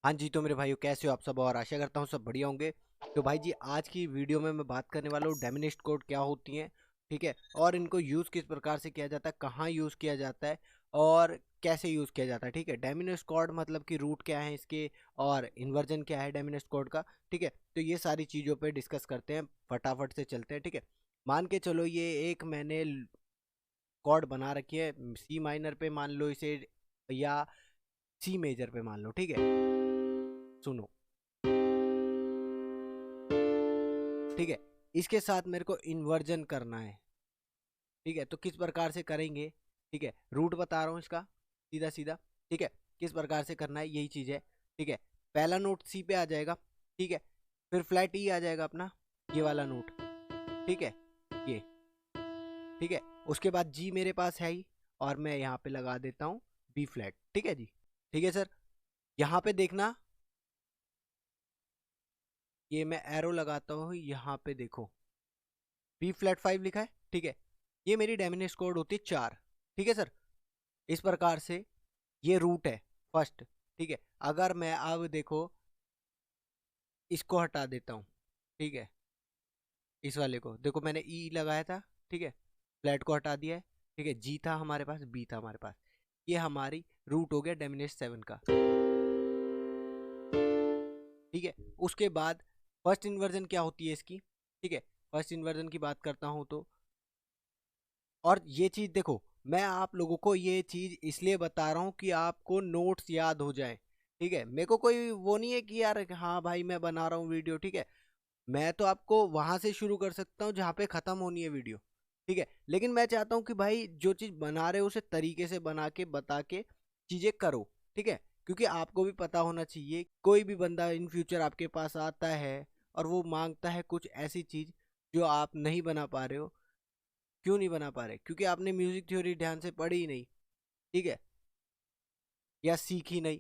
हाँ जी, तो मेरे भाइयों कैसे हो आप सब, और आशा करता हूँ सब बढ़िया होंगे। तो भाई जी, आज की वीडियो में मैं बात करने वाला हूँ डोमिनेट कोड क्या होती हैं, ठीक है, और इनको यूज़ किस प्रकार से किया जाता है, कहाँ यूज़ किया जाता है और कैसे यूज़ किया जाता है। ठीक है, डोमिनेट कोड मतलब कि रूट क्या है इसके और इन्वर्जन क्या है डोमिनेट कोड का। ठीक है, तो ये सारी चीज़ों पे डिस्कस करते हैं, फटाफट से चलते हैं। ठीक है, मान के चलो ये एक मैंने कॉर्ड बना रखी है, सी माइनर पे मान लो इसे, या सी मेजर पे मान लो। ठीक है, सुनो। ठीक है, इसके साथ मेरे को इन्वर्जन करना है। ठीक है, तो किस प्रकार से करेंगे। ठीक है, रूट बता रहा हूँ इसका सीधा सीधा। ठीक है, किस प्रकार से करना है यही चीज़ है। ठीक है, पहला नोट सी पे आ जाएगा। ठीक है, फिर फ्लैट ई आ जाएगा अपना, ये वाला नोट। ठीक है, ये। ठीक है, उसके बाद जी मेरे पास है ही, और मैं यहाँ पे लगा देता हूँ बी फ्लैट। ठीक है जी। ठीक है सर, यहाँ पे देखना, ये मैं एरो लगाता हूँ, यहाँ पे देखो बी फ्लैट 5 लिखा है। ठीक है, ये मेरी डोमिनेट कोड होती है 4। ठीक है सर, इस प्रकार से ये रूट है फर्स्ट। ठीक है, अगर मैं अब देखो इसको हटा देता हूँ। ठीक है, इस वाले को देखो, मैंने ई लगाया था। ठीक है, फ्लैट को हटा दिया है। ठीक है, जी था हमारे पास, बी था हमारे पास, ये हमारी रूट हो गया डोमिनेट 7 का। ठीक है, उसके बाद फर्स्ट इन्वर्जन क्या होती है इसकी। ठीक है, फर्स्ट इन्वर्जन की बात करता हूँ तो, और ये चीज देखो, मैं आप लोगों को ये चीज इसलिए बता रहा हूँ कि आपको नोट्स याद हो जाए। ठीक है, मेरे को कोई वो नहीं है कि यार हाँ भाई मैं बना रहा हूँ वीडियो। ठीक है, मैं तो आपको वहां से शुरू कर सकता हूँ जहाँ पे खत्म होनी है वीडियो। ठीक है, लेकिन मैं चाहता हूँ कि भाई जो चीज बना रहे हो उसे तरीके से बना के बता के चीजें करो। ठीक है, क्योंकि आपको भी पता होना चाहिए, कोई भी बंदा इन फ्यूचर आपके पास आता है और वो मांगता है कुछ ऐसी चीज जो आप नहीं बना पा रहे हो। क्यों नहीं बना पा रहे? क्योंकि आपने म्यूजिक थ्योरी ध्यान से पढ़ी ही नहीं। ठीक है, या सीखी नहीं।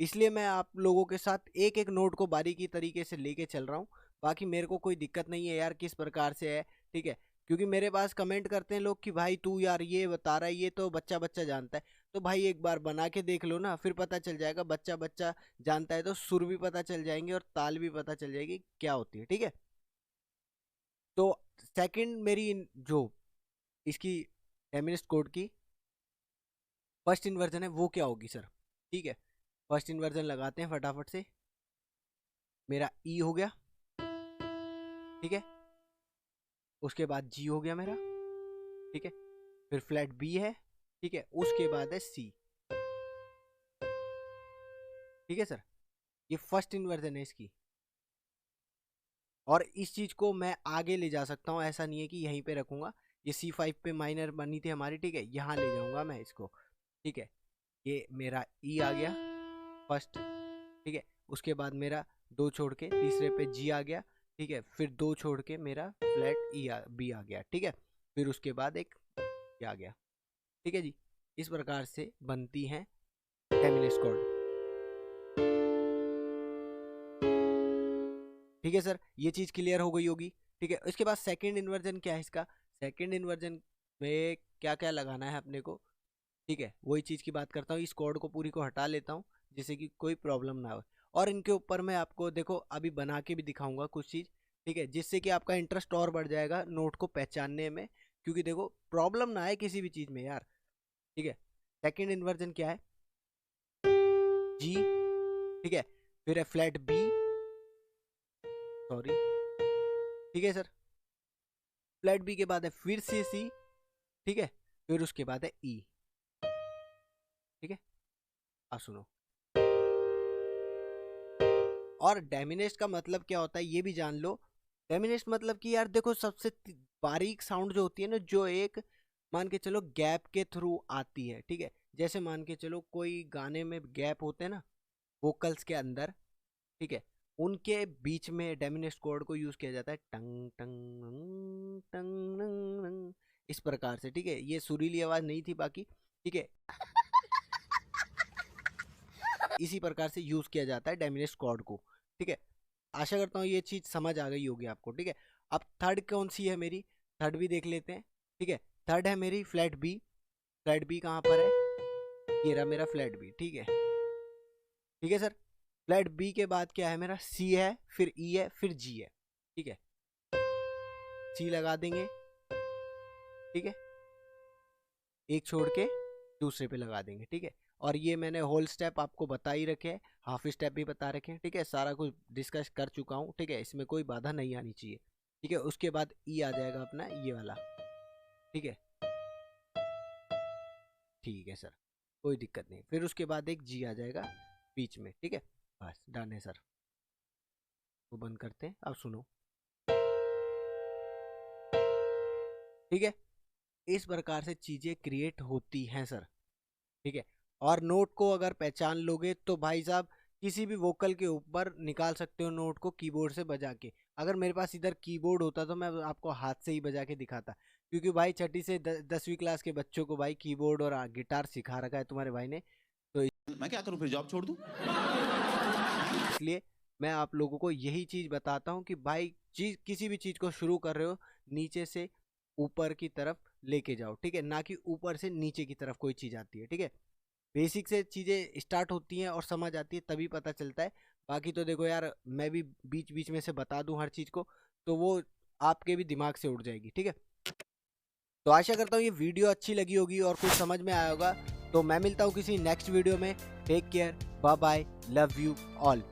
इसलिए मैं आप लोगों के साथ एक एक नोट को बारीकी तरीके से लेके चल रहा हूँ। बाकी मेरे को कोई दिक्कत नहीं है यार किस प्रकार से है। ठीक है, क्योंकि मेरे पास कमेंट करते हैं लोग कि भाई तू यार ये बता रहा है, ये तो बच्चा बच्चा जानता है। तो भाई एक बार बना के देख लो ना, फिर पता चल जाएगा। बच्चा बच्चा जानता है तो सुर भी पता चल जाएंगे और ताल भी पता चल जाएगी क्या होती है। ठीक है, तो सेकंड मेरी जो इसकी एमिनेस्ट कोड की फर्स्ट इन्वर्जन है वो क्या होगी सर। ठीक है, फर्स्ट इन्वर्जन लगाते हैं फटाफट से। मेरा ई हो गया। ठीक है, उसके बाद जी हो गया मेरा। ठीक है, फिर फ्लैट बी है। ठीक है, उसके बाद है सी। ठीक है सर, ये फर्स्ट इन्वर्जन है इसकी, और इस चीज को मैं आगे ले जा सकता हूँ, ऐसा नहीं है कि यहीं पे रखूंगा। ये C5 पे माइनर बनी थी हमारी। ठीक है, यहाँ ले जाऊंगा मैं इसको। ठीक है, ये मेरा ई आ गया फर्स्ट। ठीक है, उसके बाद मेरा दो छोड़ के तीसरे पे जी आ गया। ठीक है, फिर दो छोड़ के मेरा फ्लैट बी आ गया। ठीक है, फिर उसके बाद एक आ गया। ठीक है जी, इस प्रकार से बनती है टेमिनिस कॉर्ड। ठीक है सर, ये चीज क्लियर हो गई होगी। ठीक है, इसके बाद सेकंड इन्वर्जन क्या है इसका। सेकंड इन्वर्जन में क्या क्या लगाना है अपने को। ठीक है, वही चीज की बात करता हूँ, इस कॉर्ड को पूरी को हटा लेता हूँ जिससे कि कोई प्रॉब्लम ना हो। और इनके ऊपर मैं आपको देखो अभी बना के भी दिखाऊंगा कुछ चीज। ठीक है, जिससे कि आपका इंटरेस्ट और बढ़ जाएगा नोट को पहचानने में, क्योंकि देखो प्रॉब्लम ना आए किसी भी चीज में यार। ठीक है, सेकंड इन्वर्जन क्या है, जी। ठीक है, फिर है फ्लैट बी, सॉरी। ठीक है सर, फ्लैट बी के बाद है फिर से सी। ठीक है, फिर उसके बाद है ई। ठीक है, अब सुनो, और डेमिनेस्ट का मतलब क्या होता है ये भी जान लो। डेमिनेस्ट मतलब कि यार देखो, सबसे बारीक साउंड जो होती है ना, जो एक मान के चलो गैप के थ्रू आती है। ठीक है, जैसे मान के चलो कोई गाने में गैप होते हैं ना वोकल्स के अंदर। ठीक है, उनके बीच में डेमिनेस्ट कोड को यूज किया जाता है, टंग टंग टंग टंग टंग टंग, इस प्रकार से। ठीक है, ये सुरीली आवाज नहीं थी बाकी। ठीक है, इसी प्रकार से यूज किया जाता है डेमिनेस्ट कॉर्ड को। ठीक है, आशा करता हूँ ये चीज समझ आ गई होगी आपको। ठीक है, अब थर्ड कौन सी है मेरी, थर्ड भी देख लेते हैं। ठीक है, थर्ड है मेरी फ्लैट बी। फ्लैट बी कहाँ पर है, ये रहा मेरा फ्लैट बी। ठीक है, ठीक है सर, फ्लैट बी के बाद क्या है मेरा, सी है, फिर ई है, फिर जी है। ठीक है, सी लगा देंगे, ठीक है, एक छोड़ के दूसरे पे लगा देंगे। ठीक है, और ये मैंने होल स्टेप आपको बता ही रखे हैं, हाफ स्टेप भी बता रखे हैं। ठीक है, सारा कुछ डिस्कस कर चुका हूँ। ठीक है, इसमें कोई बाधा नहीं आनी चाहिए। ठीक है, उसके बाद ई आ जाएगा अपना ये वाला। ठीक है, ठीक है सर, कोई दिक्कत नहीं। फिर उसके बाद एक जी आ जाएगा बीच में। ठीक है, बस डन है सर। वो बंद करते हैं, अब सुनो। ठीक है, इस प्रकार से चीजें क्रिएट होती हैं सर। ठीक है, और नोट को अगर पहचान लोगे तो भाई साहब किसी भी वोकल के ऊपर निकाल सकते हो नोट को कीबोर्ड से बजा के। अगर मेरे पास इधर कीबोर्ड होता तो मैं आपको हाथ से ही बजा के दिखाता, क्योंकि भाई छठी से 10वीं क्लास के बच्चों को भाई कीबोर्ड और गिटार सिखा रखा है तुम्हारे भाई ने। तो मैं क्या करूं, फिर जॉब छोड़ दूं? इसलिए मैं आप लोगों को यही चीज बताता हूँ कि भाई चीज, किसी भी चीज को शुरू कर रहे हो नीचे से ऊपर की तरफ लेके जाओ। ठीक है, ना कि ऊपर से नीचे की तरफ कोई चीज आती है। ठीक है, बेसिक से चीजें स्टार्ट होती हैं और समझ आती है तभी पता चलता है। बाकी तो देखो यार, मैं भी बीच बीच में से बता दूं हर चीज को तो वो आपके भी दिमाग से उड़ जाएगी। ठीक है, तो आशा करता हूँ ये वीडियो अच्छी लगी होगी और कुछ समझ में आया होगा। तो मैं मिलता हूँ किसी नेक्स्ट वीडियो में। Take care, bye bye, love you all.